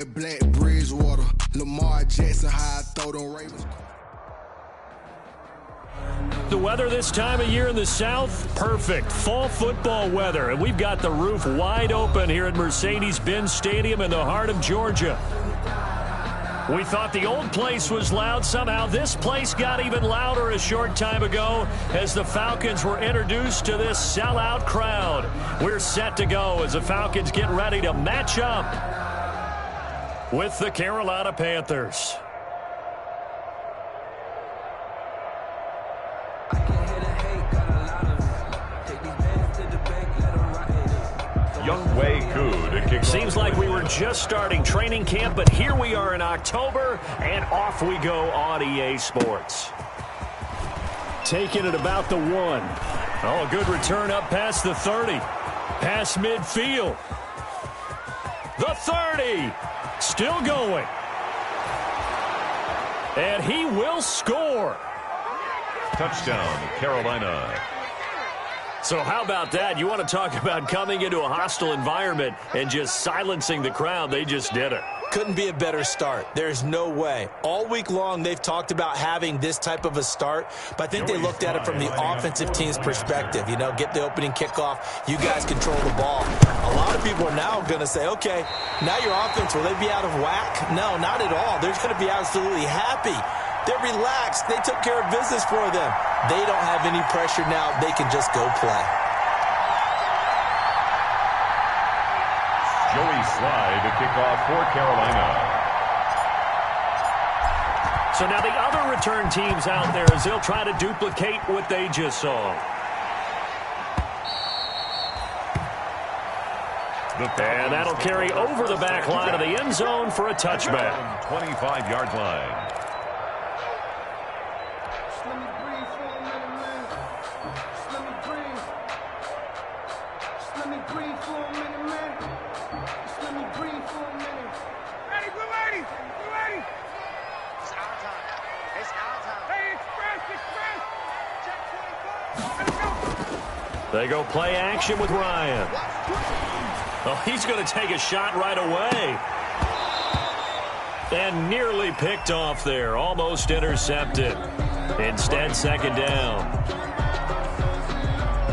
Black Bridgewater, Lamar Jackson, how I throw them Ravens. The weather this time of year in the South, perfect. Fall football weather, and we've got the roof wide open here at Mercedes-Benz Stadium in the heart of Georgia. We thought the old place was loud. Somehow this place got even louder a short time ago as the Falcons were introduced to this sellout crowd. We're set to go as the Falcons get ready to match up with the Carolina Panthers. Seems like we were just starting training camp, but here we are in October, and off we go on EA Sports. Taking it about the 1. Oh, a good return up past the 30. Past midfield. The 30. Still going. And he will score. Touchdown, Carolina. So how about that? You want to talk about coming into a hostile environment and just silencing the crowd. They just did it. Couldn't be a better start. There's no way. All week long, they've talked about having this type of a start, but I think they looked at it from the offensive team's perspective. You know, get the opening kickoff. You guys control the ball. A lot of people are now going to say, okay, now your offense, will they be out of whack? No, not at all. They're going to be absolutely happy. They're relaxed. They took care of business for them. They don't have any pressure now. They can just go play. Joey Slye to kick off for Carolina. So now the other return teams out there as they'll try to duplicate what they just saw. And that'll carry over the back line of the end zone for a touchback. 25-yard line. They go play action with Ryan. Oh, he's going to take a shot right away. And nearly picked off there. Almost intercepted. Instead, second down.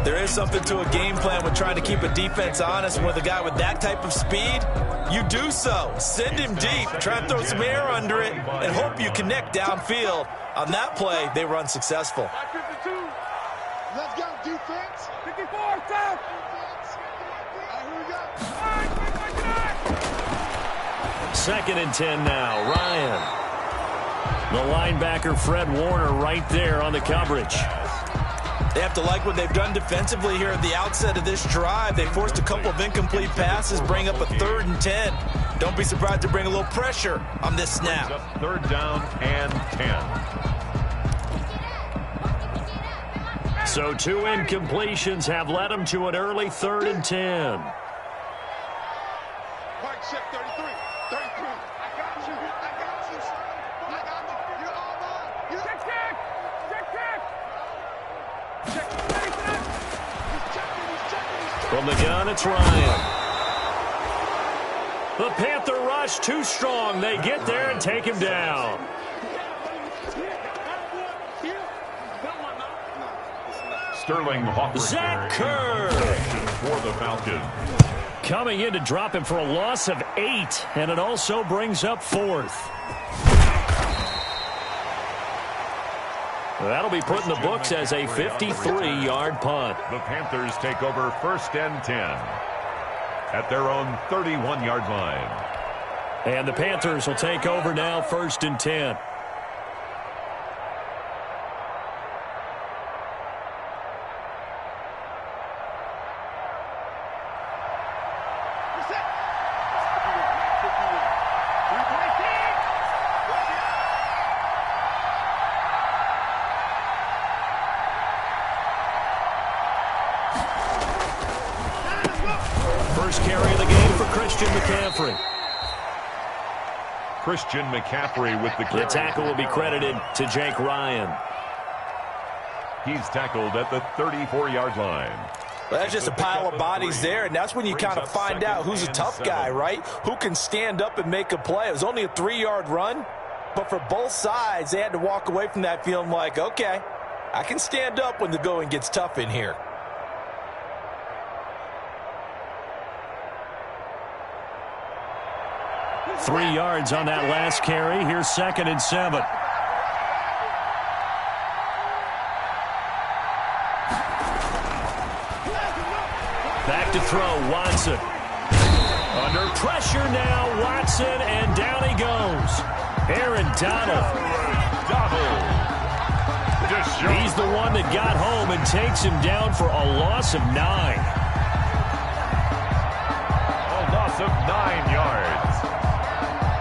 There is something to a game plan with trying to keep a defense honest. With a guy with that type of speed, you do so. Send him deep. Try and throw some air under it and hope you connect downfield. On that play, they were unsuccessful. Let's go, defense. 54, stop. Second and 10 now. Ryan. The linebacker, Fred Warner, right there on the coverage. They have to like what they've done defensively here at the outset of this drive. They forced a couple of incomplete passes, bring up a 3rd and 10. Don't be surprised to bring a little pressure on this snap. 3rd down and 10. So 2 incompletions have led them to an early 3rd and 10. White check 33, 33. I got you, son. I got you. You're all mine. You check. He's checking. From the gun, it's Ryan. The Panther rush too strong. They get there and take him down. Sterling Hawker. Zach Kerr for the Falcons. coming in to drop him for a loss of 8, and it also brings up 4th. That'll be put in the books as a 53-yard punt. The Panthers take over 1st and 10 at their own 31-yard line. And the Panthers will take over now 1st and 10. First carry of the game for Christian McCaffrey. Christian McCaffrey with the carry. The tackle will be credited to Jake Ryan. He's tackled at the 34-yard line. Well, that's just a pile of bodies there, and that's when you kind of find out who's a tough guy, right? Who can stand up and make a play. It was only a 3-yard run, but for both sides, they had to walk away from that feeling like, okay, I can stand up when the going gets tough in here. Three yards on that last carry. Here's 2nd and 7. Back to throw, Watson. Under pressure now, Watson, and down he goes. Aaron Donald. He's the one that got home and takes him down for a loss of 9. A loss of 9 yards.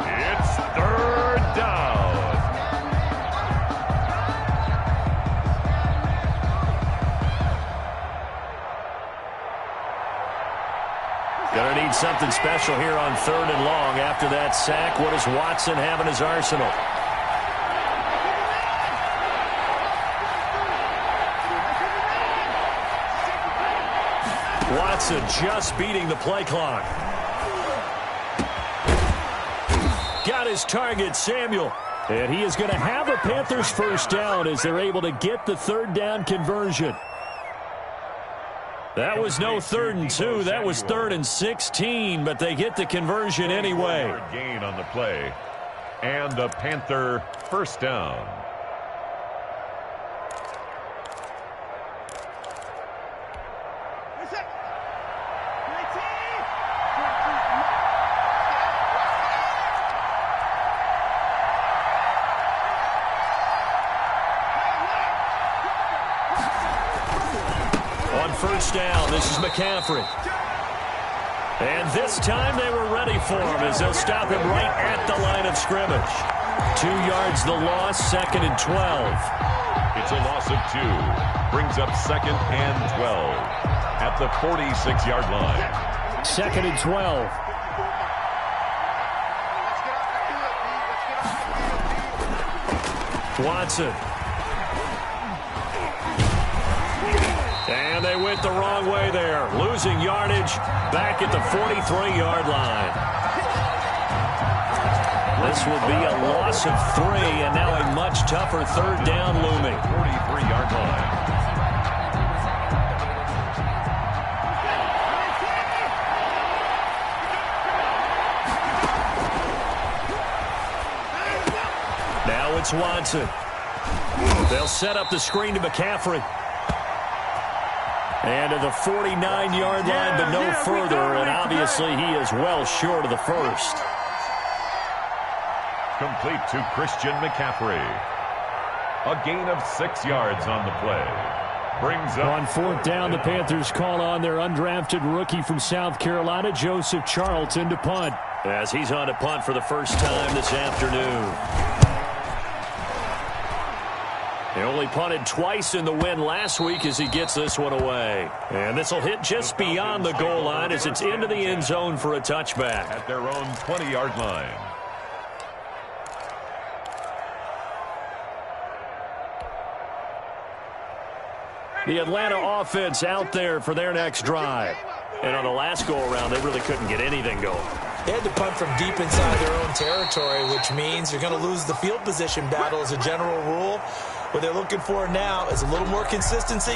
It's 3rd down. Gonna need something special here on 3rd and long. After that sack, what does Watson have in his arsenal? Watson just beating the play clock. Got his target, Samuel. And he is going to have a Panthers first down as they're able to get the 3rd down conversion. That was no 3rd and 2. That was 3rd and 16, but they get the conversion anyway. Gain on the play. And a Panther first down. First down, this is McCaffrey. And this time they were ready for him as they'll stop him right at the line of scrimmage. 2 yards the loss, 2nd and 12. It's a loss of 2. Brings up 2nd and 12 at the 46-yard line. 2nd and 12. Watson. And they went the wrong way there. Losing yardage back at the 43-yard line. This will be a loss of 3, and now a much tougher 3rd down looming. 43-yard line. Now it's Watson. They'll set up the screen to McCaffrey. And to the 49-yard line, but no further, and obviously he is well short of the first. Complete to Christian McCaffrey. A gain of 6 yards on the play. Brings up on 4th down, the Panthers call on their undrafted rookie from South Carolina, Joseph Charlton, to punt. As he's on to punt for the first time this afternoon. They only punted twice in the win last week as he gets this one away. And this will hit just beyond the goal line as it's into the end zone for a touchback. At their own 20-yard line. The Atlanta offense out there for their next drive. And on the last go-around, they really couldn't get anything going. They had to punt from deep inside their own territory, which means you're going to lose the field position battle as a general rule. What they're looking for now is a little more consistency,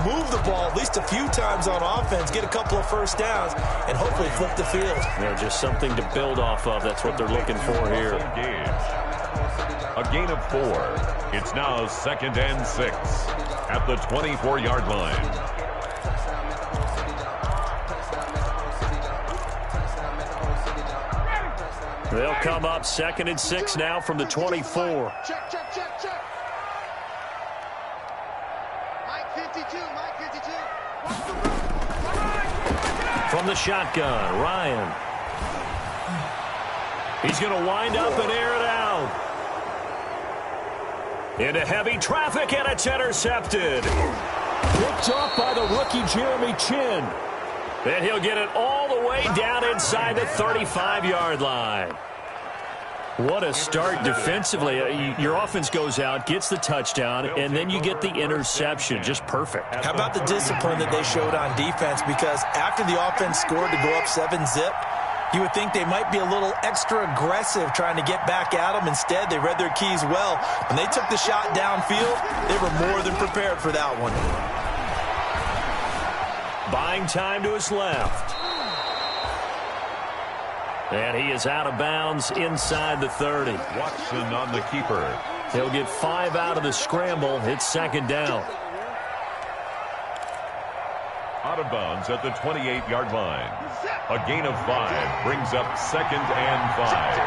move the ball at least a few times on offense, get a couple of first downs, and hopefully flip the field. Yeah, just something to build off of. That's what they're looking for here. A gain of 4. It's now 2nd and 6 at the 24-yard line. They'll come up 2nd and 6 now from the 24. Check, check, check, check. Mike 52, Mike 52. From the shotgun, Ryan. He's going to wind up and air it out. Into heavy traffic, and it's intercepted. Picked off by the rookie Jeremy Chin. And he'll get it all the way down inside the 35-yard line. What a start defensively. Your offense goes out, gets the touchdown, and then you get the interception. Just perfect. How about the discipline that they showed on defense? Because after the offense scored to go up 7-zip, you would think they might be a little extra aggressive trying to get back at them. Instead, they read their keys well. When they took the shot downfield, they were more than prepared for that one. Buying time to his left. And he is out of bounds inside the 30. Watson on the keeper. He'll get 5 out of the scramble. It's second down. Out of bounds at the 28-yard line. A gain of 5 brings up 2nd and 5.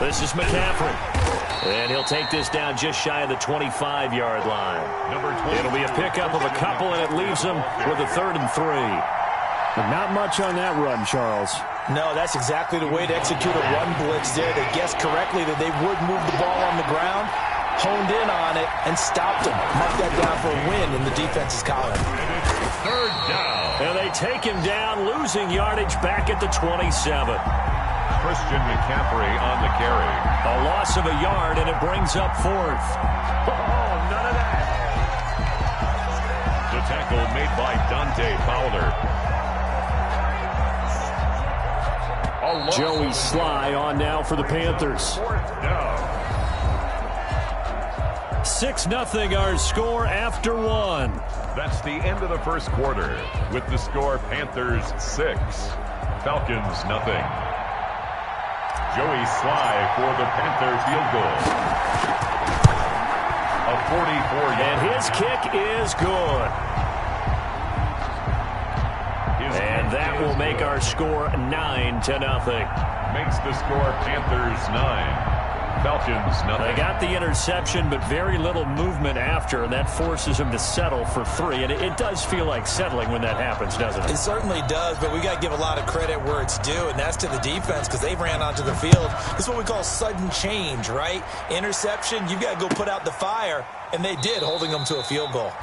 This is McCaffrey. And he'll take this down just shy of the 25-yard line. It'll be a pickup of a couple, and it leaves them with a 3rd and 3. But not much on that run, Charles. No, that's exactly the way to execute a run blitz there. They guessed correctly that they would move the ball on the ground, honed in on it, and stopped them. Mark that down for a win in the defense's column. 3rd down. And they take him down, losing yardage back at the 27. Christian McCaffrey on the carry. A loss of a yard, and it brings up 4th. Oh, none of that. The tackle made by Dante Fowler. Joey Sly on now for the Panthers. 4th down. 6-0 our score after 1. That's the end of the first quarter. With the score, Panthers 6, Falcons 0. Joey Sly for the Panther field goal. A 44-yard. And his kick is good. And that will make our score 9-0. Makes the score Panthers 9. Falcons 0. They got the interception, but very little movement after, and that forces them to settle for 3. And it does feel like settling when that happens, doesn't it? It certainly does, but we got to give a lot of credit where it's due, and that's to the defense because they ran onto the field. This is what we call sudden change, right? Interception, you got to go put out the fire, and they did, holding them to a field goal.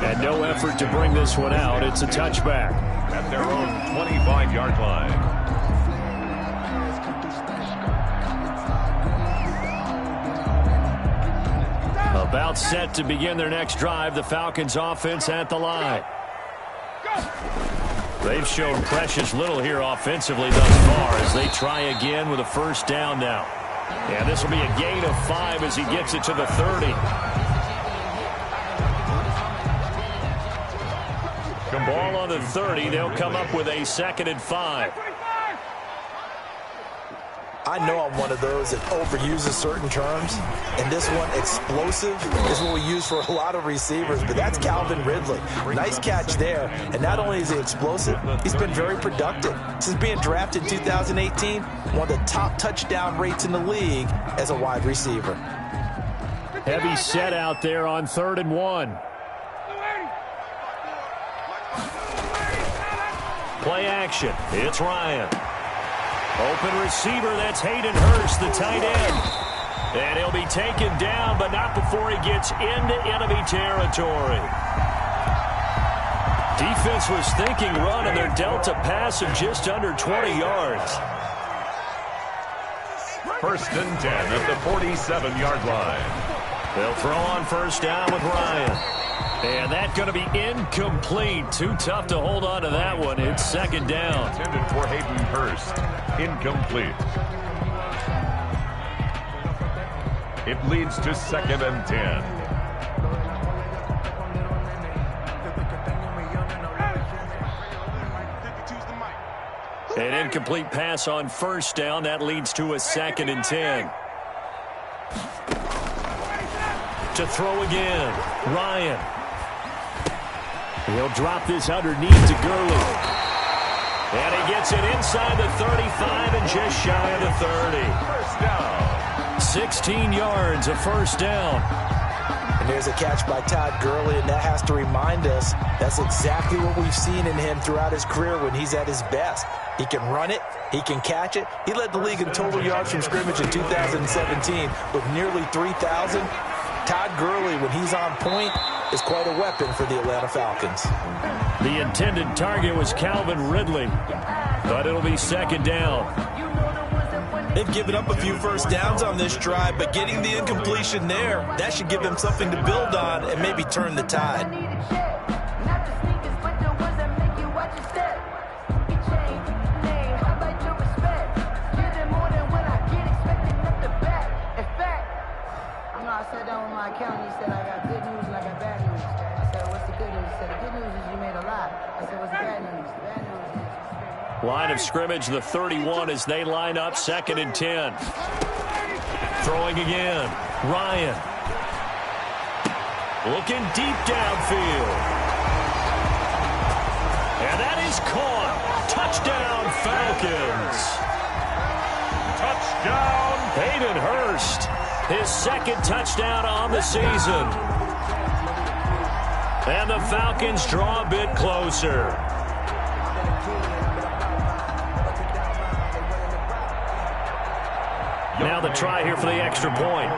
And no effort to bring this one out. It's a touchback. At their own 25-yard line. About set to begin their next drive, the Falcons offense at the line. They've shown precious little here offensively thus far as they try again with a 1st down now. And this will be a gain of 5 as he gets it to the 30. Ball on the 30. They'll come up with a 2nd and 5. I know I'm one of those that overuses certain terms, and this one, explosive, is what we use for a lot of receivers, but that's Calvin Ridley. Nice catch there, and not only is he explosive, he's been very productive. Since being drafted in 2018, one of the top touchdown rates in the league as a wide receiver. Heavy set out there on 3rd and 1. Play action. It's Ryan. Open receiver, that's Hayden Hurst, the tight end. And he'll be taken down, but not before he gets into enemy territory. Defense was thinking run, and they're dealt a pass of just under 20 yards. 1st and 10 at the 47-yard line. They'll throw on 1st down with Ryan. And that's going to be incomplete. Too tough to hold on to that one. It's 2nd down. Intended for Hayden Hurst. Incomplete. It leads to 2nd and 10. An incomplete pass on 1st down. That leads to a 2nd and 10. To throw again. Ryan. He'll drop this underneath to Gurley. And he gets it inside the 35 and just shy of the 30. 1st down. 16 yards, a 1st down. And there's a catch by Todd Gurley, and that has to remind us that's exactly what we've seen in him throughout his career when he's at his best. He can run it. He can catch it. He led the league in total yards from scrimmage in 2017 with nearly 3,000. Todd Gurley, when he's on point, is quite a weapon for the Atlanta Falcons. The intended target was Calvin Ridley, but it'll be second down. They've given up a few first downs on this drive, but getting the incompletion there, that should give them something to build on and maybe turn the tide. I sat down with my accountant. He said, I got good news and I got bad news. I said, what's the good news? He said, the good news is you made a lot. I said, what's the bad news? The bad news is... Line of scrimmage, the 31 as they line up, 2nd and 10. Throwing again. Ryan. Looking deep downfield. And that is caught. Touchdown, Falcons. Touchdown. Hayden Hurst. His 2nd touchdown on the season. And the Falcons draw a bit closer. Now the try here for the extra point.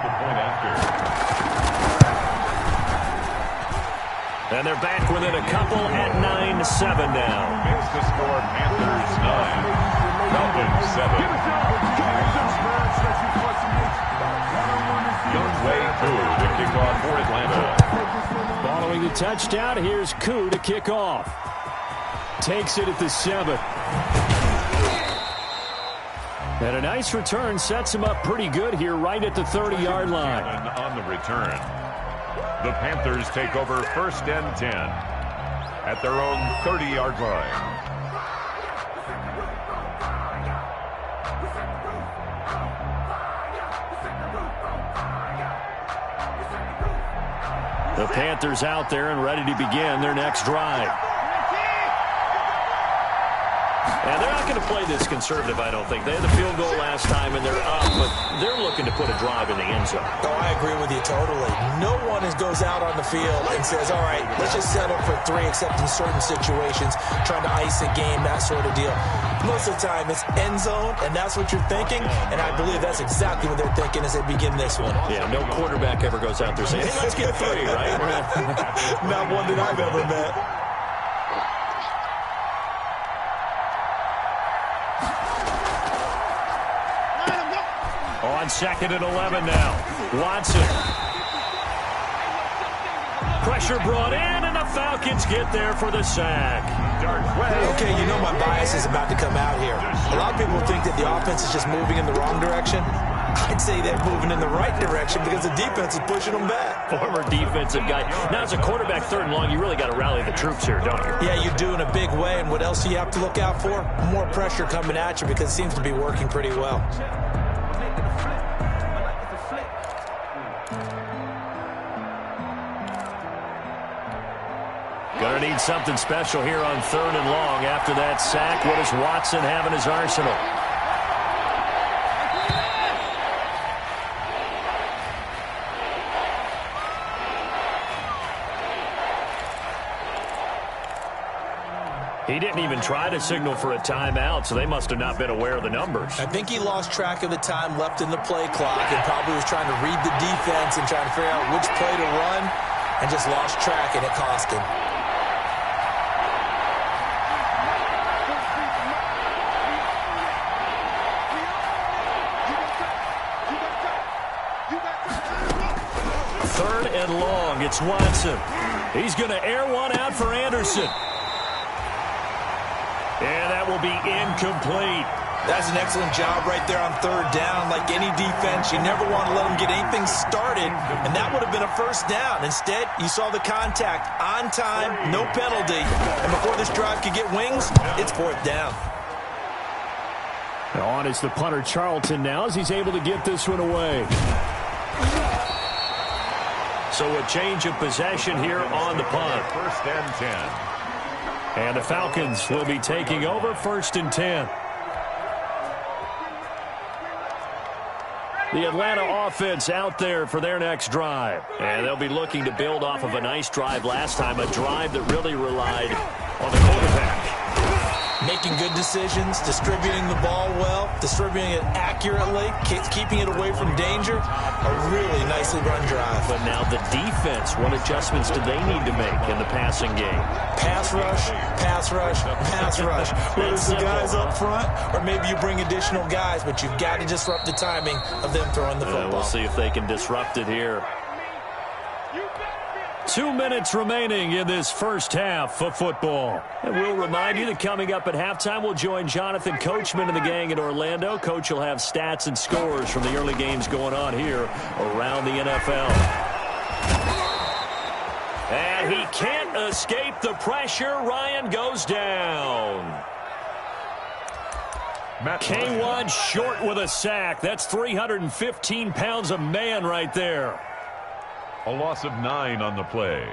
And they're back within a couple at 9-7 now. Makes the score Panthers 9, Falcons 7. Youngway Koo to kick off for Atlanta. Following the touchdown, here's Koo to kick off. Takes it at the 7. And a nice return sets him up pretty good here right at the 30-yard line. On the return, the Panthers take over 1st and 10 at their own 30-yard line. The Panthers out there and ready to begin their next drive. And they're not going to play this conservative, I don't think. They had the field goal last time, and they're up, but they're looking to put a drive in the end zone. Oh, I agree with you totally. No one goes out on the field and says, all right, let's just settle for 3, except in certain situations, trying to ice a game, that sort of deal. Most of the time, it's end zone, and that's what you're thinking, and I believe that's exactly what they're thinking as they begin this one. Yeah, no quarterback ever goes out there saying, hey, let's get 3, right? Not one that I've ever met. On 2nd and 11 now. Watson. Pressure brought in, and the Falcons get there for the sack. Okay, you know my bias is about to come out here. A lot of people think that the offense is just moving in the wrong direction. I'd say they're moving in the right direction because the defense is pushing them back. Former defensive guy. Now, as a quarterback 3rd and long, you really got to rally the troops here, don't you? Yeah, you do in a big way, and what else do you have to look out for? More pressure coming at you because it seems to be working pretty well. Gonna need something special here on 3rd and long. After that sack, what does Watson have in his arsenal? He didn't even try to signal for a timeout, so they must have not been aware of the numbers. I think he lost track of the time left in the play clock and probably was trying to read the defense and trying to figure out which play to run and just lost track, and it cost him. And long, it's Watson. He's going to air one out for Anderson. And that will be incomplete. That's an excellent job right there on 3rd down. Like any defense, you never want to let them get anything started, and that would have been a 1st down. Instead, you saw the contact on time, no penalty, and before this drive could get wings, it's 4th down. On is the punter Charlton now as he's able to get this one away. So a change of possession here on the punt. 1st and 10. And the Falcons will be taking over 1st and 10. The Atlanta offense out there for their next drive. And they'll be looking to build off of a nice drive last time, a drive that really relied on the quarterback. Making good decisions, distributing the ball well, distributing it accurately, keeping it away from danger. A really nicely run drive. But now the defense, what adjustments do they need to make in the passing game? Pass rush, pass rush, pass rush. Whether it's the guys up front or maybe you bring additional guys, but you've got to disrupt the timing of them throwing the football. We'll see if they can disrupt it here. 2 minutes remaining in this first half of football. And we'll remind you that coming up at halftime, we'll join Jonathan Coachman and the gang in Orlando. Coach will have stats and scores from the early games going on here around the NFL. And he can't escape the pressure. Ryan goes down. K1 short with a sack. That's 315 pounds of man right there. A loss of 9 on the play.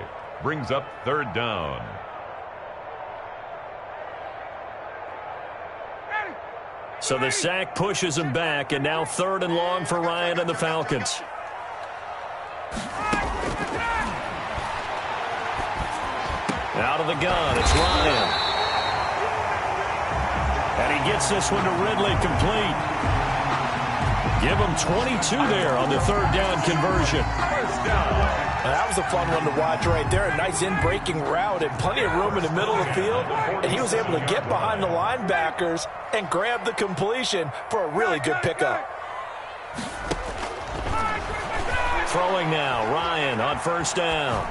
Brings up 3rd down. So the sack pushes him back, and now 3rd and long for Ryan and the Falcons. Out of the gun, it's Ryan. And he gets this one to Ridley complete. Give him 22 there on the 3rd down conversion. That was a fun one to watch right there. A nice in-breaking route and plenty of room in the middle of the field. And he was able to get behind the linebackers and grab the completion for a really good pickup. Throwing now, Ryan on 1st down.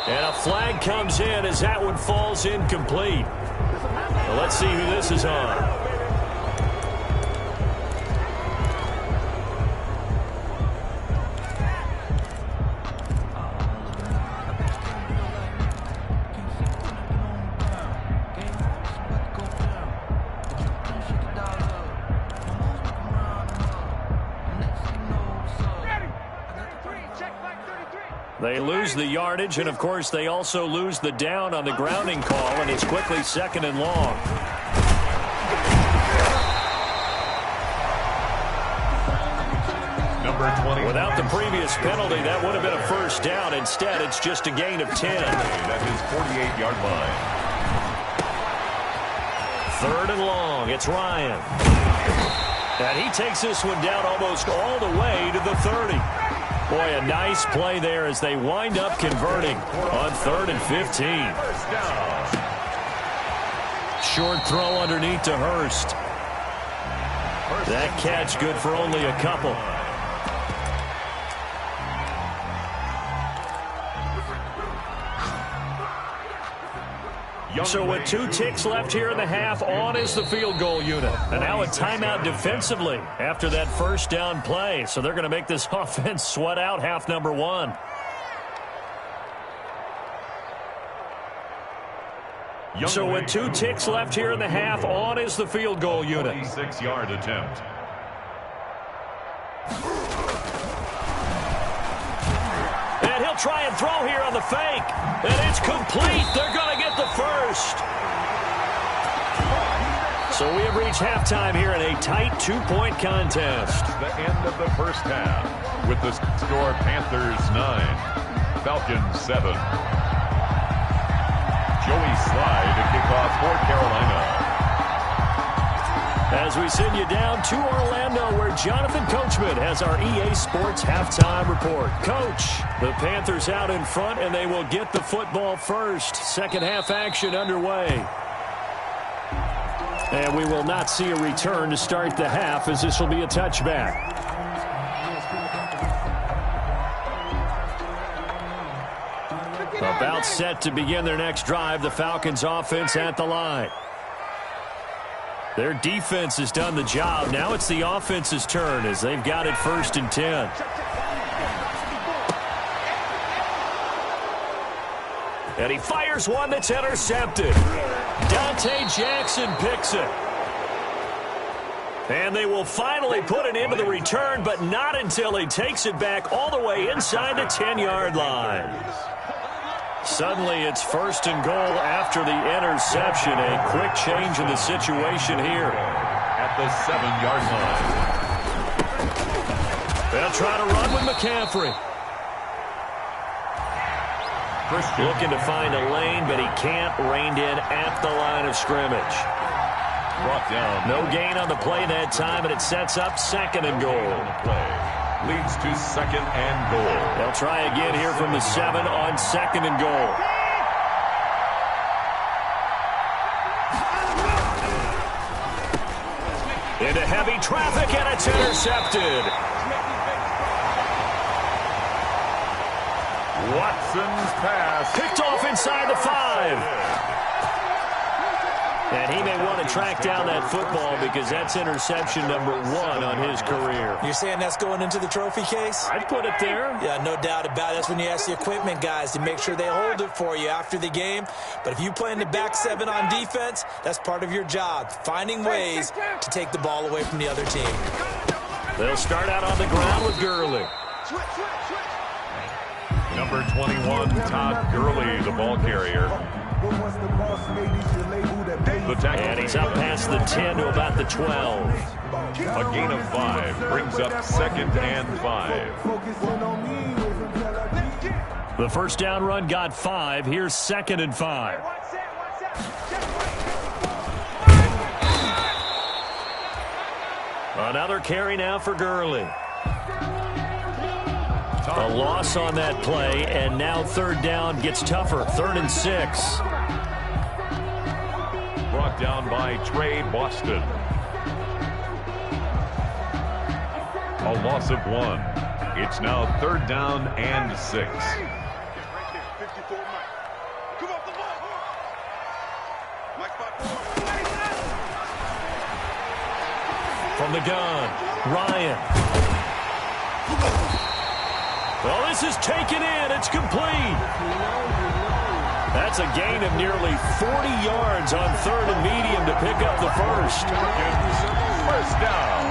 And a flag comes in as that one falls incomplete. Well, let's see who this is on. They lose the yardage, and, of course, they also lose the down on the grounding call, and it's quickly 2nd and long. Number 20. Without the previous penalty, that would have been a 1st down. Instead, it's just a gain of 10. At his 48-yard line. 3rd and long. It's Ryan. And he takes this one down almost all the way to the 30. Boy, a nice play there as they wind up converting on 3rd and 15. Short throw underneath to Hurst. That catch good for only a couple. So with 2 ticks left here in the half, on is the field goal unit. And now a timeout defensively after that 1st down play. So they're going to make this offense sweat out half number 1. So with 2 ticks left here in the half, on is the field goal unit. 26-yard attempt. And he'll try and throw here on the fake. And it's complete. They're going to get the 1st. So we have reached halftime here in a tight 2-point contest. The end of the 1st half with the score Panthers 9, Falcons 7. Joey Slye to kick off for Carolina. As we send you down to Orlando, where Jonathan Coachman has our EA Sports halftime report. Coach, the Panthers out in front, and they will get the football first. 2nd half action underway. And we will not see a return to start the half, as this will be a touchback. About set to begin their next drive, the Falcons offense at the line. Their defense has done the job. Now it's the offense's turn as they've got it 1st and 10. And he fires one that's intercepted. Dante Jackson picks it. And they will finally put it into the return, but not until he takes it back all the way inside the 10-yard line. Suddenly it's 1st and goal after the interception. A quick change in the situation here. At the 7-yard line. They'll try to run with McCaffrey. Looking to find a lane, but he can't. Reined in at the line of scrimmage. Brought down. No gain on the play that time, and it sets up 2nd and goal. Leads to 2nd and goal. They'll try again here from the 7 on 2nd and goal. Into heavy traffic, and it's intercepted. Watson's pass. Picked off inside the 5. And he may want to track down that football because that's interception number 1 on his career. You're saying that's going into the trophy case? I'd put it there. Yeah, no doubt about it. That's when you ask the equipment guys to make sure they hold it for you after the game. But if you play in the back 7 on defense, that's part of your job, finding ways to take the ball away from the other team. They'll start out on the ground with Gurley. Number 21, Todd Gurley, the ball carrier. And he's up past the 10 to about the 12. A gain of 5 brings up 2nd and 5. The first down run got 5. Here's 2nd and 5. Another carry now for Gurley. A loss on that play, and now 3rd down gets tougher. 3rd and 6. Brought down by Trey Boston. A loss of 1. It's now 3rd down and 6. From the gun, Ryan. Well, this is taken in. It's complete. That's a gain of nearly 40 yards on 3rd and medium to pick up the first. First down.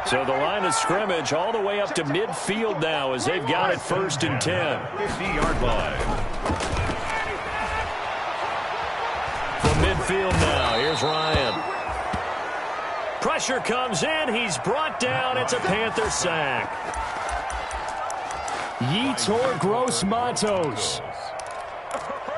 So the line of scrimmage all the way up to midfield now as they've got it 1st and 10. 50-yard line. From midfield now, here's Ryan. Pressure comes in. He's brought down. It's a Panther sack. Yetur Gross-Matos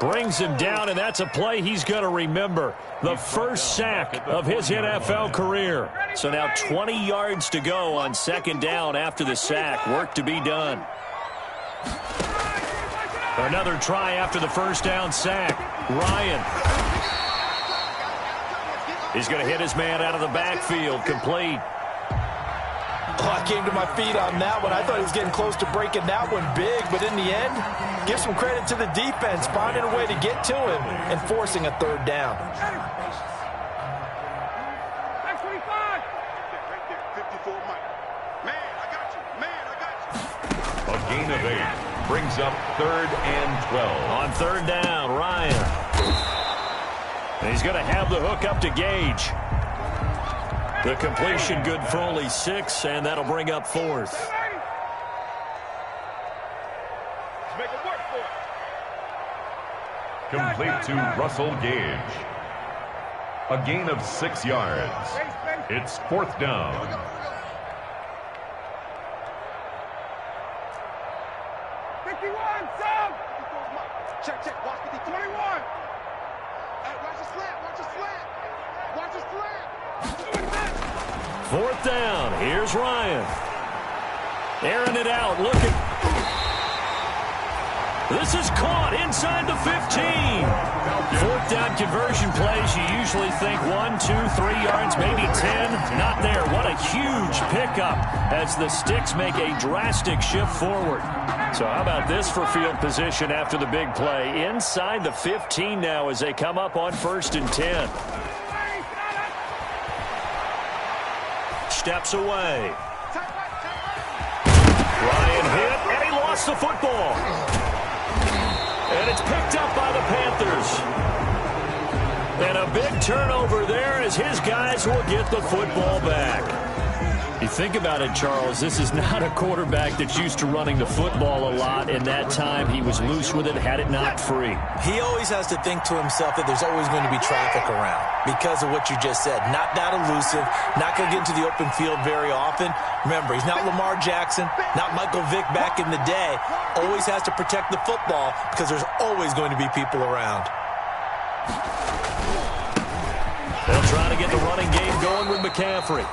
brings him down, and that's a play he's going to remember. The first sack of his NFL career. So now 20 yards to go on 2nd down after the sack. Work to be done. Another try after the first down sack. Ryan. He's going to hit his man out of the backfield. Complete. Oh, I came to my feet on that one. I thought he was getting close to breaking that one big, but in the end, give some credit to the defense, finding a way to get to him and forcing a 3rd down. A gain of 8 brings up 3rd and 12. On 3rd down, Ryan. And he's going to have the hook up to Gage. The completion good for only 6, and that'll bring up 4th. Complete to Russell Gage. A gain of 6 yards. It's 4th down. Check, check. Watch 21. Hey, watch his flat. Watch his flat. Watch his flat. 4th down. Here's Ryan. Airing it out. Looking. This is caught inside the 15. 4th down conversion plays. You usually think 1, 2, 3 yards, maybe 10. Not there. What a huge pickup as the Sticks make a drastic shift forward. So how about this for field position after the big play? Inside the 15 now as they come up on 1st and 10. Steps away. Ryan hit, and he lost the football. And it's picked up by the Panthers. And a big turnover there as his guys will get the football back. You think about it, Charles, this is not a quarterback that's used to running the football a lot, and that time he was loose with it, had it knocked free. He always has to think to himself that there's always going to be traffic around because of what you just said. Not that elusive, not going to get into the open field very often. Remember, he's not Lamar Jackson, not Michael Vick back in the day. Always has to protect the football because there's always going to be people around. They'll try to get the running game going with McCaffrey.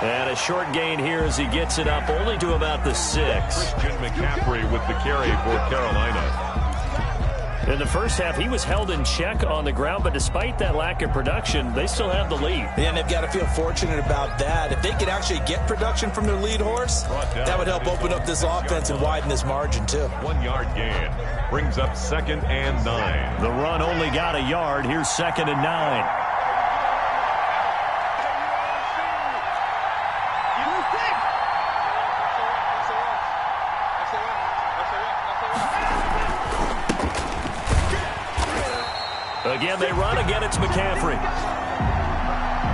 And a short gain here as he gets it up only to about the 6. Christian McCaffrey with the carry for Carolina. In the first half, he was held in check on the ground, but despite that lack of production, they still have the lead. And they've got to feel fortunate about that. If they could actually get production from their lead horse, that would help open up this offense and widen this margin, too. 1 yard gain brings up 2nd and 9. The run only got a yard. Here's 2nd and 9. Again, they run. Again, it's McCaffrey.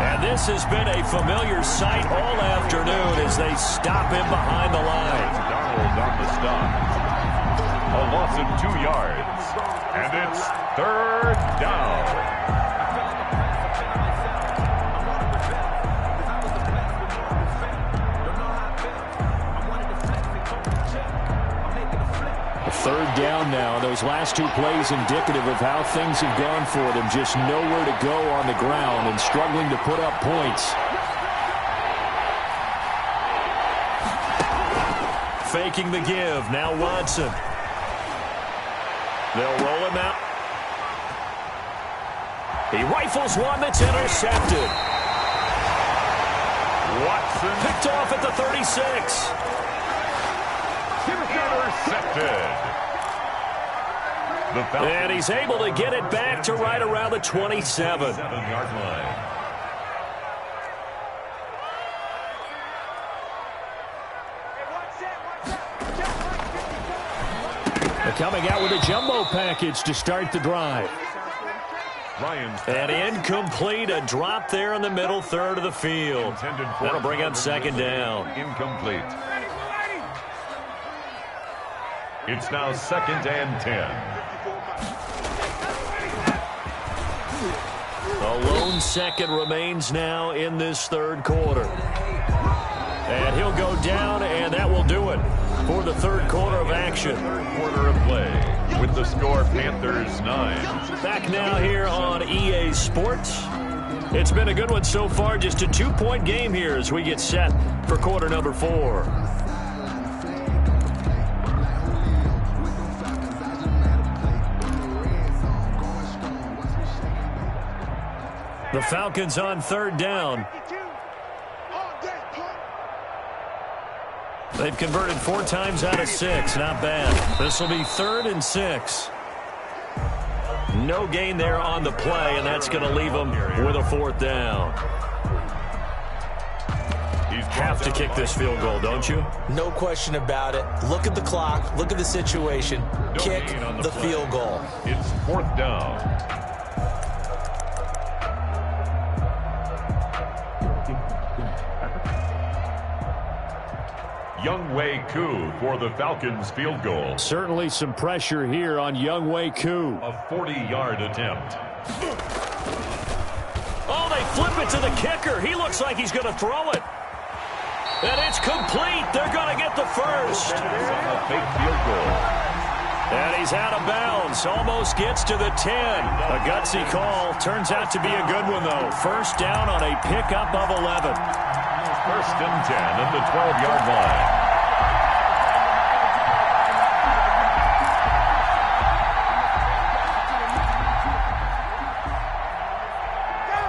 And this has been a familiar sight all afternoon as they stop him behind the line. Donald on the stop. A loss of 2 yards. And it's 3rd down. Third down now. Those last 2 plays indicative of how things have gone for them. Just nowhere to go on the ground and struggling to put up points. Faking the give. Now Watson. They'll roll him out. He rifles one that's intercepted. Watson Picked off at the 36. intercepted. And he's able to get it back to right around the 27. 7-yard line. They're coming out with a jumbo package to start the drive. And incomplete, a drop there in the middle third of the field. That'll bring up 2nd down. Incomplete. It's now 2nd and 10. A lone second remains now in this third quarter. And he'll go down, and that will do it for the third quarter of action. Third quarter of play with the score Panthers 9. Back now here on EA Sports. It's been a good one so far. Just a 2-point game here as we get set for quarter number 4. The Falcons on 3rd down. They've converted 4 times out of 6. Not bad. This will be 3rd and 6. No gain there on the play, and that's going to leave them with a 4th down. You have to kick this field goal, don't you? No question about it. Look at the clock. Look at the situation. Kick the field goal. It's 4th down. Younghoe Koo for the Falcons field goal. Certainly some pressure here on Younghoe Koo. A 40-yard attempt. Oh, they flip it to the kicker. He looks like he's going to throw it. And it's complete. They're going to get the first. A fake field goal. And he's out of bounds. Almost gets to the 10. A gutsy call. Turns out to be a good one, though. First down on a pickup of 11. 1st and 10 at the 12-yard line.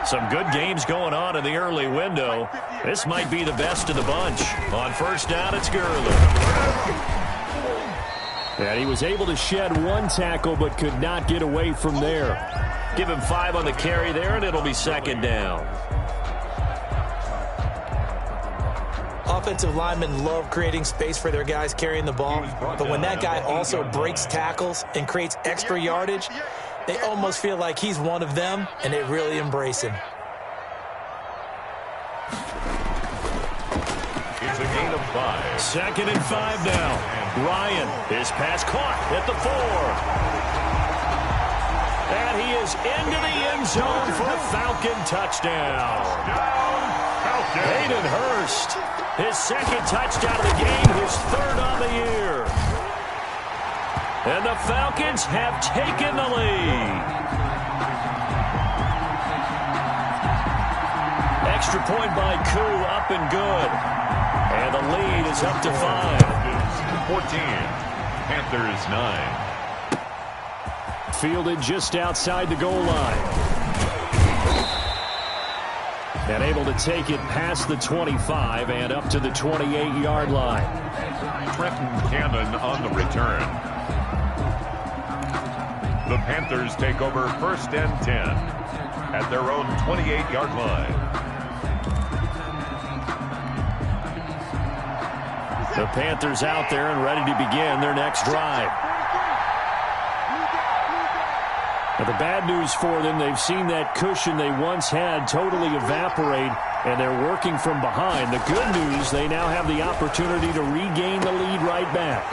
Some good games going on in the early window. This might be the best of the bunch. On 1st down, it's Gurley. And he was able to shed 1 tackle but could not get away from there. Give him 5 on the carry there, and it'll be 2nd down. Offensive linemen love creating space for their guys carrying the ball, but when that guy also breaks tackles and creates extra yardage, they almost feel like he's one of them, and they really embrace him. It's a gain of 5. 2nd and 5 now. Ryan, his pass caught at the 4. And he is into the end zone for a Falcon touchdown. Hayden Hurst, his 2nd touchdown of the game, his 3rd on the year. And the Falcons have taken the lead. Extra point by Koo, up and good. And the lead is up to 5. 14. Panthers 9. Fielded just outside the goal line. And able to take it past the 25 and up to the 28-yard line. Trenton Cannon on the return. The Panthers take over 1st and 10 at their own 28-yard line. The Panthers out there and ready to begin their next drive. Now, the bad news for them, they've seen that cushion they once had totally evaporate, and they're working from behind. The good news, they now have the opportunity to regain the lead right back.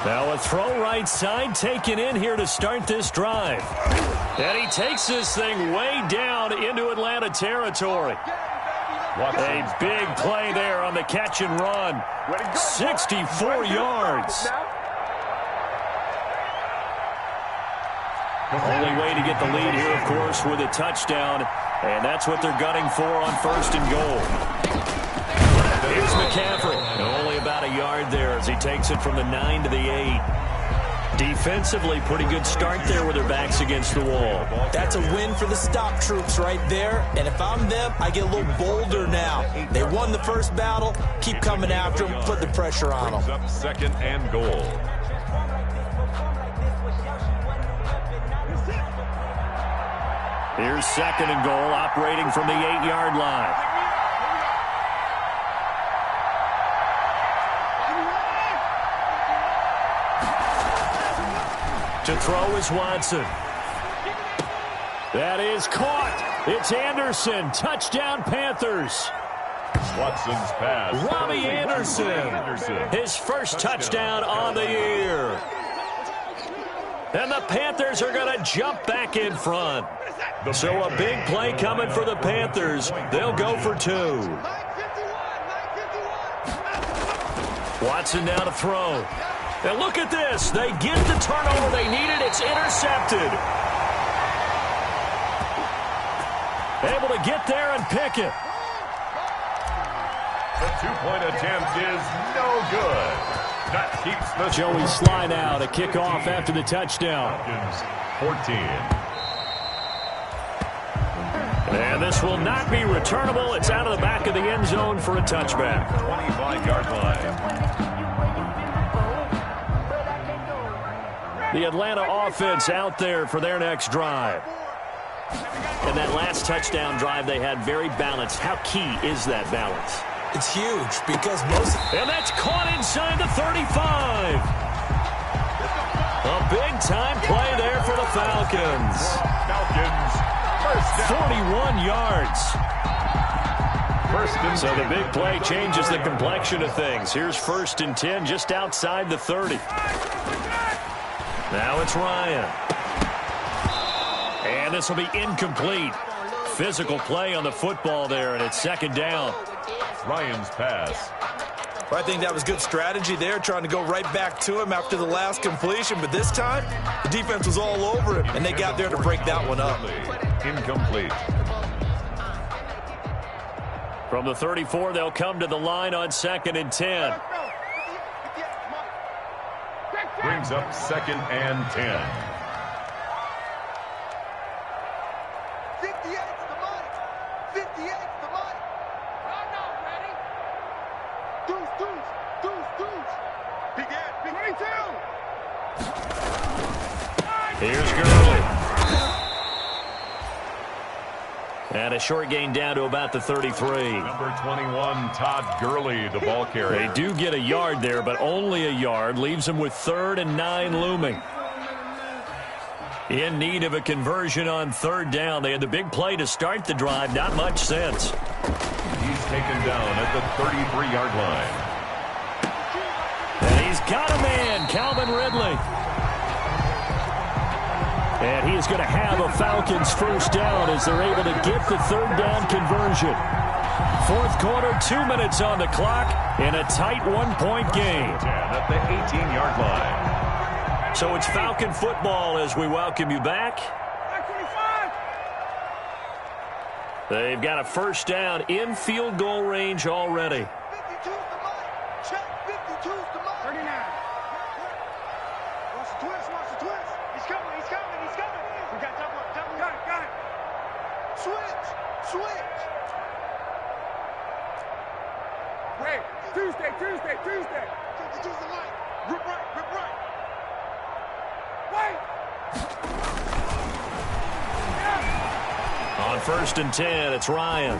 Now a throw right side taken in here to start this drive. And he takes this thing way down into Atlanta territory. A big play there on the catch and run. 64 yards. Only way to get the lead here, of course, with a touchdown. And that's what they're gunning for on 1st and goal. Here's McCaffrey. Only about a yard there as he takes it from the 9 to the 8. Defensively, pretty good start there with their backs against the wall. That's a win for the stop troops right there. And if I'm them, I get a little bolder now. They won the first battle. Keep coming after them. Put the pressure on them. Up 2nd and goal. Here's 2nd and goal, operating from the 8-yard line. To throw is Watson. That is caught. It's Anderson. Touchdown, Panthers. Watson's pass. Robbie Anderson. His 1st touchdown on the year. And the Panthers are going to jump back in front. So a big play coming for the Panthers. They'll go for 2. Watson now to throw. And look at this. They get the turnover they needed. It's intercepted. Able to get there and pick it. The 2-point attempt is no good. That keeps the Joey Slye now to kick off after the touchdown. 14. And this will not be returnable. It's out of the back of the end zone for a touchback. 25-yard line. The Atlanta offense out there for their next drive. And that last touchdown drive they had very balanced. How key is that balance? It's huge because most... And that's caught inside the 35. A big-time play there for the Falcons. 41 yards. So the big play changes the complexion of things. Here's 1st and 10 just outside the 30. Now it's Ryan. And this will be incomplete. Physical play on the football there, and it's 2nd down. Ryan's pass. I think that was good strategy there, trying to go right back to him after the last completion. But this time, the defense was all over him, and they got there to break that one up. Incomplete. From the 34, they'll come to the line on 2nd and 10. Brings up 2nd and 10. 58's the money. 58's the money. I'm not ready. Deuce. Begin. 22. Here's Gurley. And a short gain down to about the 33. Number 21, Todd Gurley, the ball carrier. They do get a yard there, but only a yard. Leaves them with 3rd and 9 looming. In need of a conversion on 3rd down. They had the big play to start the drive. Not much sense. He's taken down at the 33-yard line. And he's got a man, Calvin Ridley. And he is going to have a Falcons first down as they're able to get the third down conversion. Fourth quarter, 2 minutes on the clock in a tight one-point game. 10 at the 18-yard line. So it's Falcon football as we welcome you back. They've got a first down in field goal range already. 52's the mic. Check. 52's the mic. 39. Watch the twist. Watch the twist. He's coming. He's coming. He's coming. We got double. Got it. Got it. Switch. Wait. Tuesday. 52's the mic. Rip right. Wait. On 1st and 10, it's Ryan.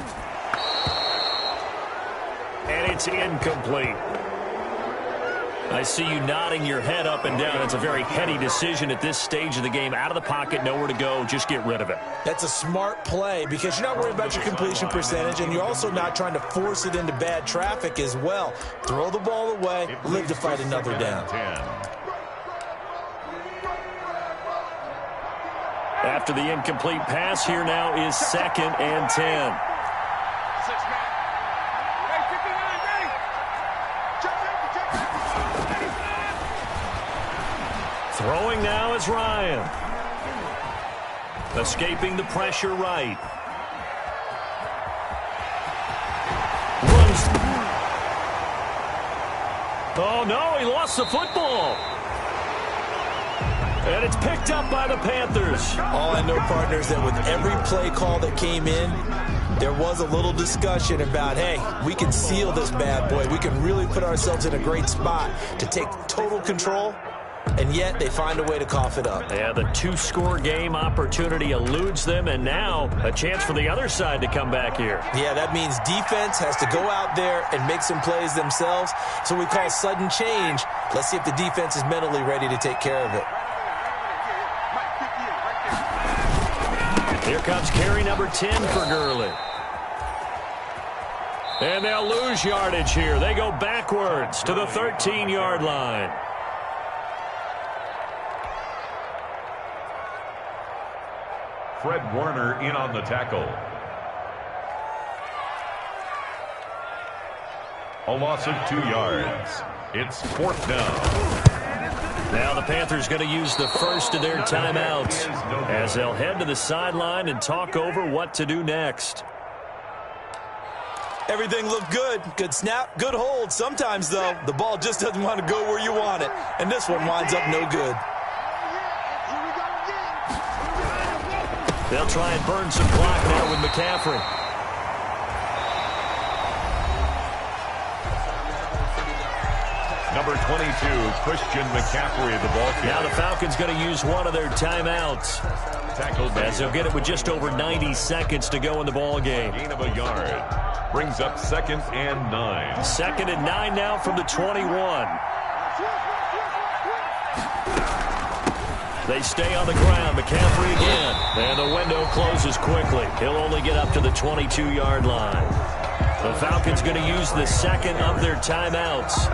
And it's incomplete. I see you nodding your head up and down. It's a very heady decision at this stage of the game. Out of the pocket, nowhere to go. Just get rid of it. That's a smart play because you're not worried about your completion percentage, and you're also not trying to force it into bad traffic as well. Throw the ball away, live to fight another down. 10. After the incomplete pass, here now is 2nd and 10. Throwing now is Ryan. Escaping the pressure right. Runs. Oh, no, he lost the football. And it's picked up by the Panthers. All I know, partners, that with every play call that came in, there was a little discussion about, hey, we can seal this bad boy. We can really put ourselves in a great spot to take total control, and yet they find a way to cough it up. Yeah, the 2-score game opportunity eludes them, and now a chance for the other side to come back here. Yeah, that means defense has to go out there and make some plays themselves. So we call sudden change. Let's see if the defense is mentally ready to take care of it. Here comes carry number 10 for Gurley. And they'll lose yardage here. They go backwards to the 13-yard line. Fred Warner in on the tackle. A loss of 2 yards. It's 4th down. Now the Panthers going to use the first of their timeouts as they'll head to the sideline and talk over what to do next. Everything looked good. Good snap, good hold. Sometimes, though, the ball just doesn't want to go where you want it. And this one winds up no good. They'll try and burn some clock now with McCaffrey. Number 22, Christian McCaffrey, the ball carrier. Now the Falcons going to use one of their timeouts. Tackled as they'll get it with just over 90 seconds to go in the ball game. Gain of a yard. Brings up 2nd and 9. 2nd and 9 now from the 21. They stay on the ground. McCaffrey again. And the window closes quickly. He'll only get up to the 22-yard line. The Falcons going to use the second of their timeouts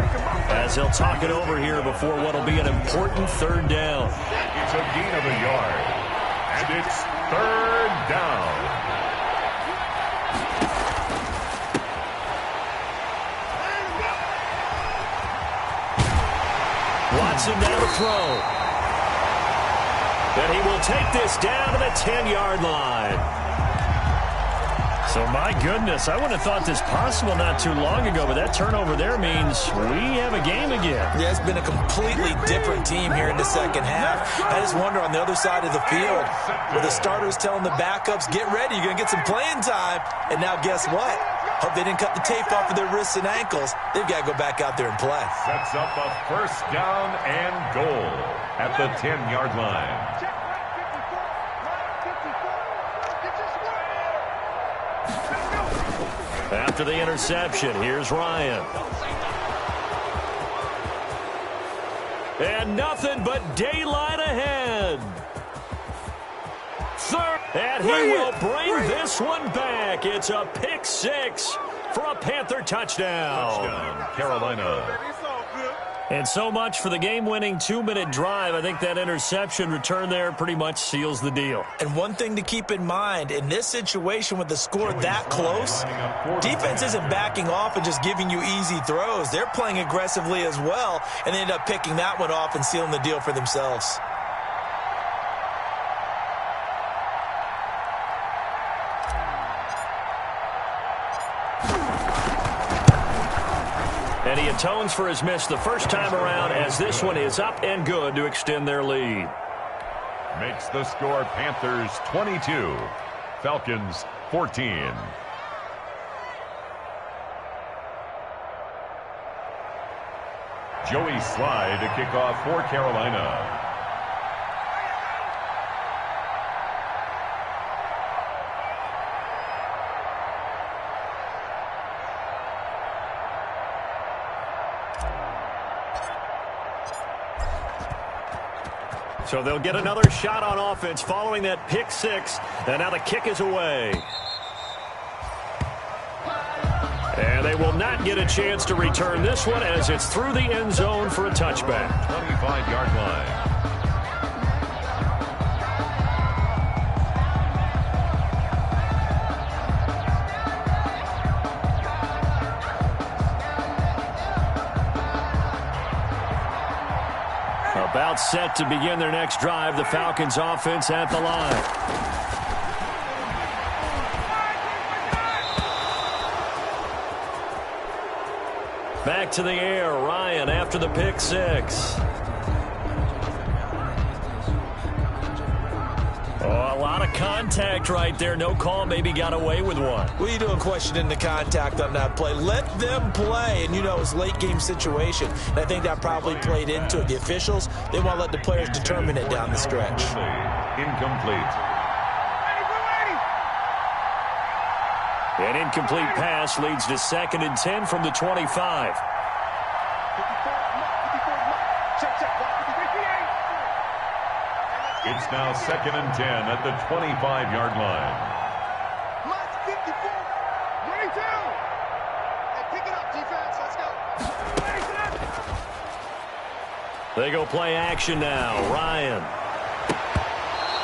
as they'll talk it over here before what will be an important 3rd down. It's a gain of a yard. And it's 3rd down. Watson now to throw. And he will take this down to the 10-yard line. So, my goodness, I wouldn't have thought this possible not too long ago, but that turnover there means we have a game again. Yeah, it's been a completely different team here in the second half. I just wonder on the other side of the field, where the starters telling the backups, get ready, you're going to get some playing time. And now guess what? Hope they didn't cut the tape off of their wrists and ankles. They've got to go back out there and play. Sets up a 1st down and goal at the 10-yard line. After the interception, here's Ryan. And nothing but daylight ahead. 3rd, and he will bring this one back. It's a pick 6 for a Panther touchdown. Touchdown, Carolina. And so much for the game-winning 2-minute drive. I think that interception return there pretty much seals the deal. And one thing to keep in mind, in this situation with the score that close, defense isn't backing off and just giving you easy throws. They're playing aggressively as well, and they end up picking that one off and sealing the deal for themselves. And he atones for his miss the first time around as this one is up and good to extend their lead. Makes the score Panthers 22, Falcons 14. Joey Slye to kick off for Carolina. So they'll get another shot on offense following that pick six. And now the kick is away. And they will not get a chance to return this one as it's through the end zone for a touchback. 25-yard line. About set to begin their next drive, the Falcons offense at the line. Back to the air, Ryan after the pick six. Oh, a lot of contact right there. No call, maybe got away with one. What are you doing questioning the contact on that play? Let them play. And, you know, it's a late-game situation. And I think that probably played into it. The officials, they want to let the players determine it down the stretch. Incomplete. An incomplete pass leads to 2nd and 10 from the 25. It's now 2nd and 10 at the 25-yard line. Left 54. Ready to. And pick it up, defense. Let's go. They go play action now. Ryan.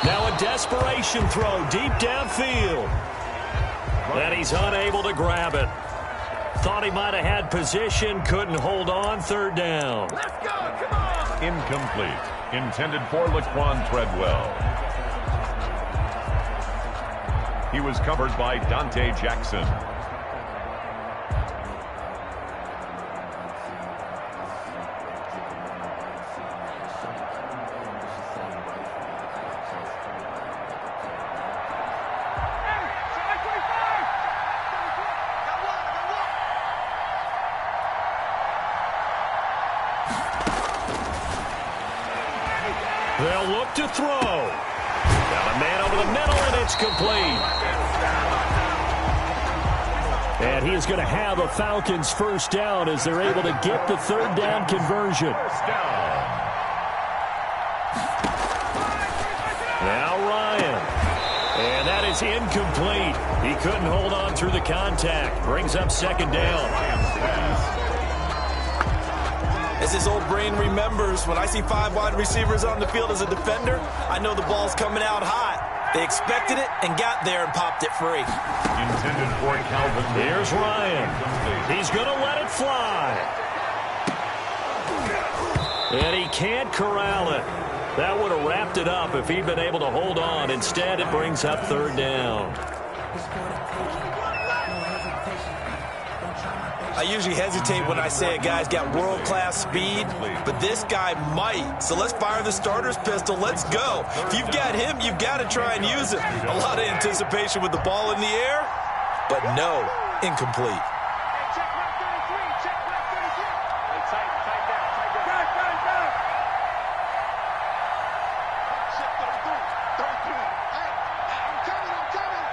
Now a desperation throw deep downfield. And he's unable to grab it. Thought he might have had position. Couldn't hold on. 3rd down. Let's go. Come on. Incomplete. Intended for Laquan Treadwell. He was covered by Dante Jackson. They'll look to throw. Got a man over the middle, and it's complete. And he is going to have a Falcons first down as they're able to get the 3rd down conversion. First down. Now Ryan. And that is incomplete. He couldn't hold on through the contact. Brings up 2nd down. As his old brain remembers, when I see 5 wide receivers on the field as a defender, I know the ball's coming out hot. They expected it and got there and popped it free. Intended for Calvin. Here's Ryan. He's going to let it fly. And he can't corral it. That would have wrapped it up if he'd been able to hold on. Instead, it brings up 3rd down. I usually hesitate when I say a guy's got world-class speed, but this guy might. So let's fire the starter's pistol. Let's go. If you've got him, you've got to try and use it. A lot of anticipation with the ball in the air, but no, incomplete. Check left 33. Check left 33. Tight down. Check 33. 33. Hey, I'm coming.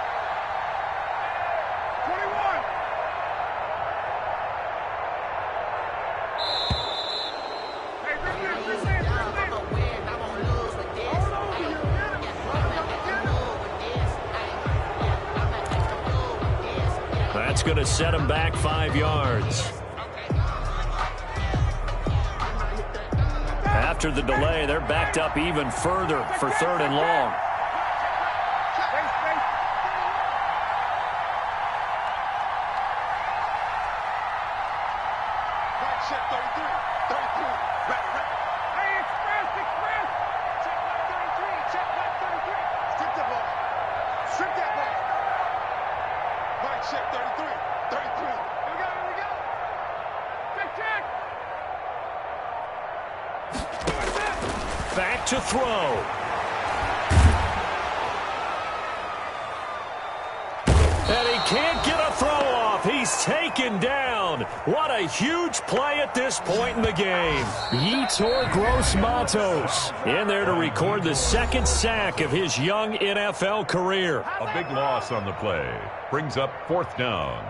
21. going to set him back 5 yards. After the delay, they're backed up even further for 3rd and long. Back to throw. And he can't get a throw off. He's taken down. What a huge play at this point in the game. Yetur Gross-Matos in there to record the 2nd sack of his young NFL career. A big loss on the play. Brings up 4th down.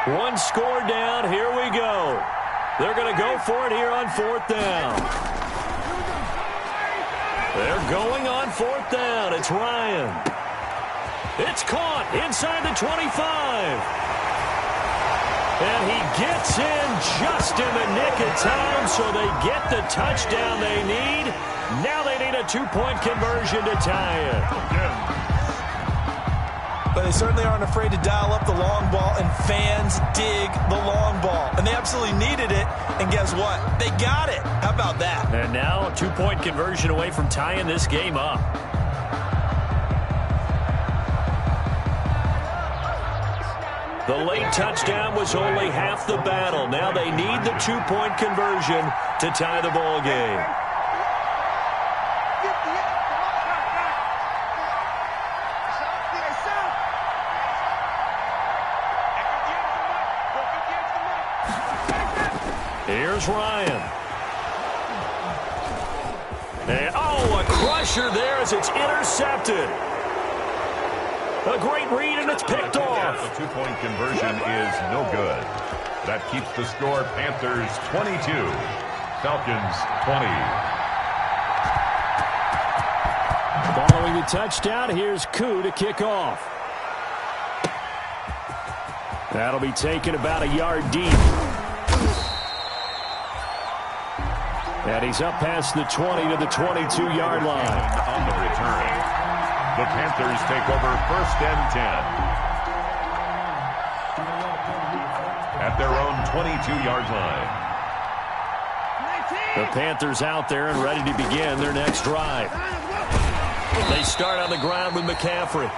One score down. Here we go. They're going to go for it here on 4th down. They're going on 4th down. It's Ryan. It's caught inside the 25. And he gets in just in the nick of time, so they get the touchdown they need. Now they need a 2-point conversion to tie it. But they certainly aren't afraid to dial up the long ball, and fans dig the long ball. And they absolutely needed it, and guess what? They got it. How about that? And now a 2-point conversion away from tying this game up. The late touchdown was only half the battle. Now they need the 2-point conversion to tie the ball game. Here's Ryan. And, a crusher there as it's intercepted. A great read, and it's picked off. The 2-point conversion is no good. That keeps the score Panthers 22, Falcons 20. Following the touchdown, here's Koo to kick off. That'll be taken about a yard deep. And he's up past the 20 to the 22-yard line. On the return, the Panthers take over 1st and 10. At their own 22-yard line. The Panthers out there and ready to begin their next drive. They start on the ground with McCaffrey.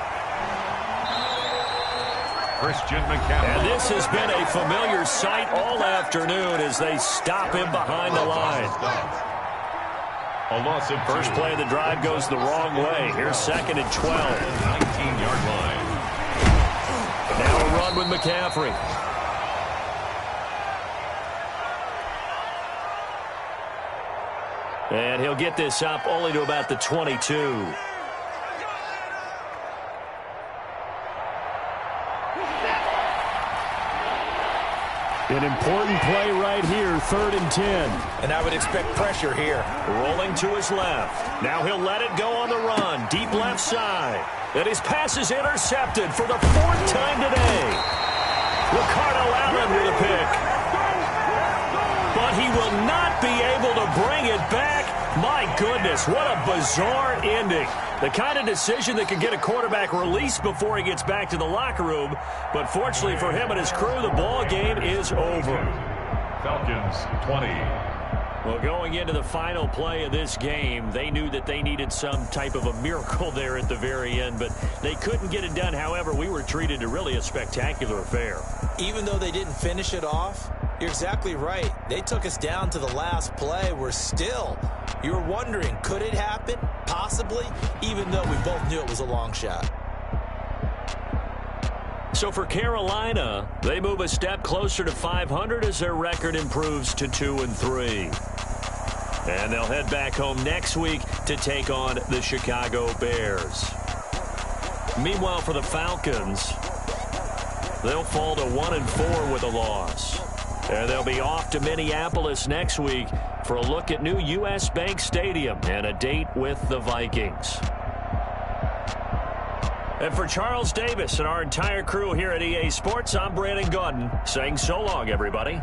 Christian McCaffrey. And this has been a familiar sight all afternoon as they stop him behind the line. A loss of First play of the drive goes the wrong way. Here's 2nd and 12. 19-yard line. Now a run with McCaffrey. And he'll get this up only to about the 22. An important play right here, 3rd and 10. And I would expect pressure here. Rolling to his left. Now he'll let it go on the run. Deep left side. And his pass is intercepted for the 4th time today. Ricardo Allen with a pick. But he will not be able to bring it back. My goodness, what a bizarre ending. The kind of decision that could get a quarterback released before he gets back to the locker room. But fortunately for him and his crew, the ball game is over. Falcons 20. Well, going into the final play of this game, they knew that they needed some type of a miracle there at the very end, but they couldn't get it done. However, we were treated to really a spectacular affair. Even though they didn't finish it off, you're exactly right. They took us down to the last play. We're still, you were wondering, could it happen? Possibly, even though we both knew it was a long shot. So for Carolina, they move a step closer to 500 as their record improves to 2-3. And they'll head back home next week to take on the Chicago Bears. Meanwhile, for the Falcons, they'll fall to 1-4 with a loss. And they'll be off to Minneapolis next week for a look at new U.S. Bank Stadium and a date with the Vikings. And for Charles Davis and our entire crew here at EA Sports, I'm Brandon Gaudin saying so long, everybody.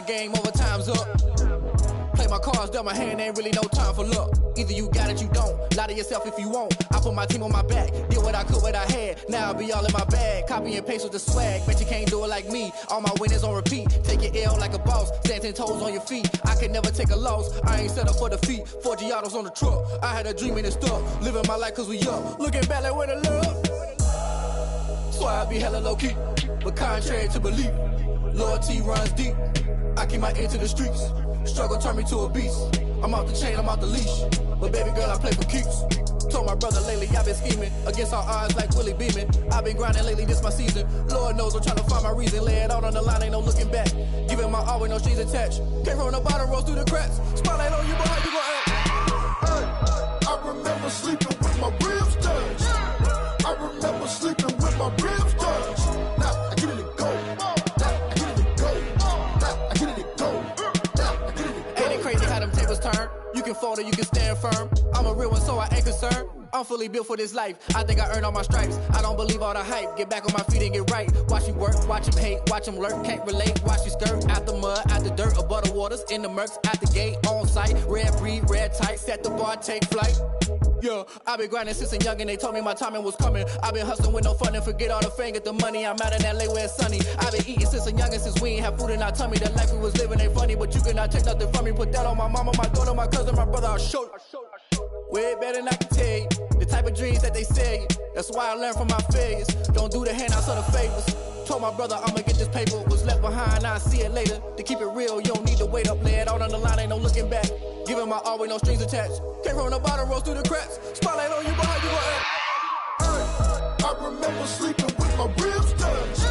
Game over, time's up. Play my cards, dealt my hand, ain't really no time for luck. Either you got it, you don't. Lie to yourself if you won't. I put my team on my back, did what I could, what I had. Now I'll be all in my bag. Copy and paste with the swag. Bet you can't do it like me. All my winners on repeat. Take your L like a boss. Stand 10 toes on your feet. I can never take a loss. I ain't set up for defeat. 4 Giottos on the truck. I had a dream and it's stuck. Living my life cause we up. Looking back like where the love. So I be hella low key. But contrary to belief, loyalty runs deep. I keep my ear to the streets. Struggle turned me to a beast. I'm off the chain, I'm off the leash. But baby girl, I play for keeps. Told my brother lately, I've been scheming. Against all odds like Willie Beeman. I've been grinding lately, this my season. Lord knows I'm trying to find my reason. Lay it out on the line, ain't no looking back. Giving my all with no strings attached. Came from the bottom, rose through the cracks. Spotlight on you, boy, how you gon' act? I remember sleeping with my ribs touched. I remember sleeping with my ribs touched. Now I get it to go. You can fold or you can stand firm. I'm a real one, so I ain't concerned. I'm fully built for this life. I think I earned all my stripes. I don't believe all the hype. Get back on my feet and get right. Watch you work, watch him hate, watch him lurk. Can't relate, watch you skirt. Out the mud, out the dirt, above the waters, in the murks, at the gate, on site. Red breed, red tight, set the bar, take flight. Yeah, I've been grinding since a young and they told me my timing was coming. I've been hustling with no fun and forget all the fame, get the money. I'm out in LA where it's sunny. I've been eating since a young and since we ain't have food in our tummy. The life we was living ain't funny, but you cannot take nothing from me. Put that on my mama, my daughter, my cousin, my brother, I'll show you. Way better than I can tell you. The type of dreams that they sell you. That's why I learned from my failures. Don't do the handouts or the favors. Told my brother I'ma get this paper. Was left behind, I'll see it later. To keep it real, you don't need to wait up. Lay it out on the line, ain't no looking back. Giving my all with no strings attached. Came from the bottom, rose through the cracks. Spotlight on you, boy, how you gon' act? I remember sleeping with my ribs touched.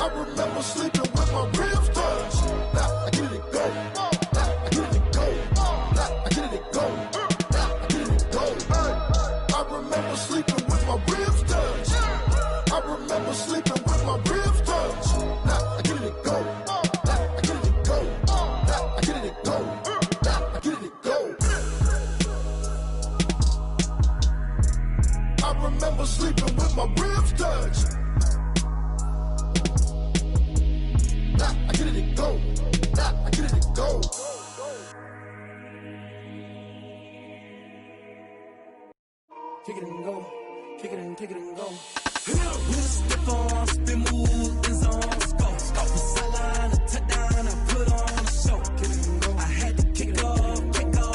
I remember sleeping with my ribs touched. Now I get it to go. Now I get it to go. Now I get it to go. Now I get it to go. I remember sleeping with my ribs touched. I remember sleeping with my ribs touched. Now I get it to go. Now I get it to go. Now I get it to go. Now I get it to go. I remember sleeping with my ribs touched. Now I get it to go. Now I get it to go. Kick it and go. Kick it and kick it and go. We'll step on, spin, move, and zones, go. From sideline to touchdown, I put on a show. I had to kick off and go.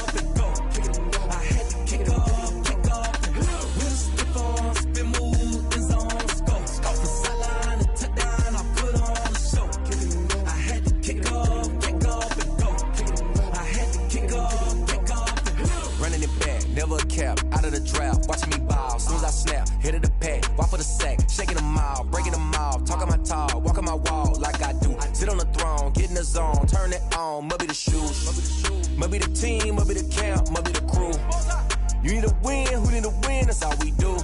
I had to kick off and go. We'll step on, spin, move, and zones, go. From sideline to touchdown, I put on a show. I had to kick off and go. I had to kick off and go. Running it back, never a cap, out of the draft, watching me ball. Soon as I snap, hit of the pack, walk for the sack, shaking them all, breaking them all, talking my talk, walking my wall like I do. Sit on the throne, get in the zone, turn it on, must be the shoes, must be the team, must be the camp, must be the crew. You need to win, who need to win, that's all we do.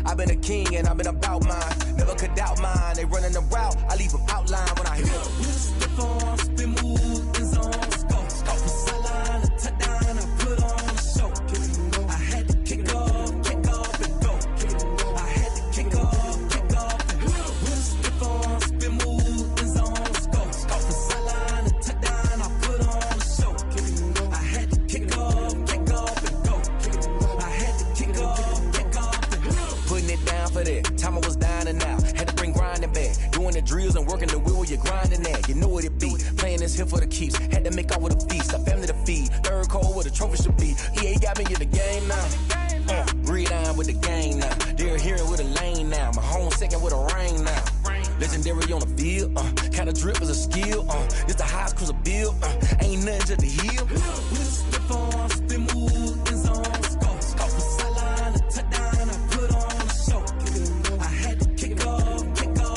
I've been a king and I've been about mine. Never could doubt mine. They running the route, I leave them outline when I hit them. With a stiff on, spin move, in zone, scope. From sideline to touchdown, I put on a show. I had to kick off and go. I had to kick off and go. With a stiff on, spin move, in zone, scope. From sideline to touchdown, I put on a show. I had to kick off and go. I had to kick off and go. Putting it down for that. Time I was down and out. Had to bring grinding back. Doing the drills and working the wheel where you're grinding at. You know what it be. Playing this here for the keeps. Had to make off with a feast. A family to feed. Third cold where the trophy should be. EA got me in the game now. Breed on with the game now. They're here with a lane now. My home second with a rain now. Legendary on the field. Kinda drip is a skill. It's the highest cruiser bill. Ain't nothing just the heel. With a stiff on, spin move, in zone, scope. From sideline to touchdown, I put on a show. I had to kick off and go.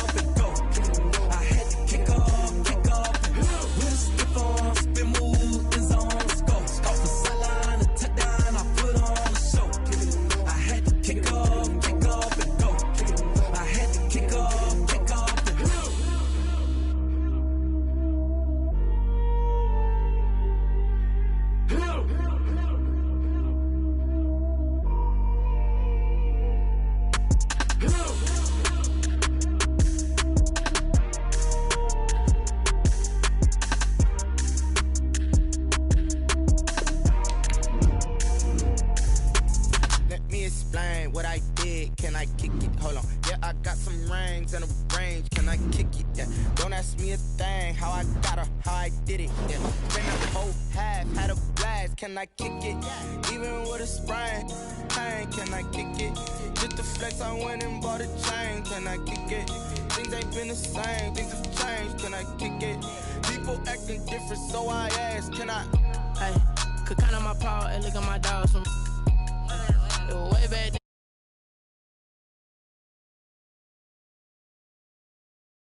I had to kick off and go. With a stiff on, spin move, in zone, scope. From sideline to touchdown, I put on a show. I had to kick off and go. I had to kick off and go. Let me explain what I did. Can I kick it? Hold on. Yeah, I got some rings and a range. Can I kick it? Yeah. Don't ask me a thing. How I got her, how I did it. Yeah. Spent a whole half, had a blast. Can I kick it? Even with a sprain. Pain, can I kick it? Just the flex, I went and bought a chain. Can I kick it? Things ain't been the same. Things have changed. Can I kick it? People acting different, so I ask. Can I? Hey, could count on my power and look at my dogs from.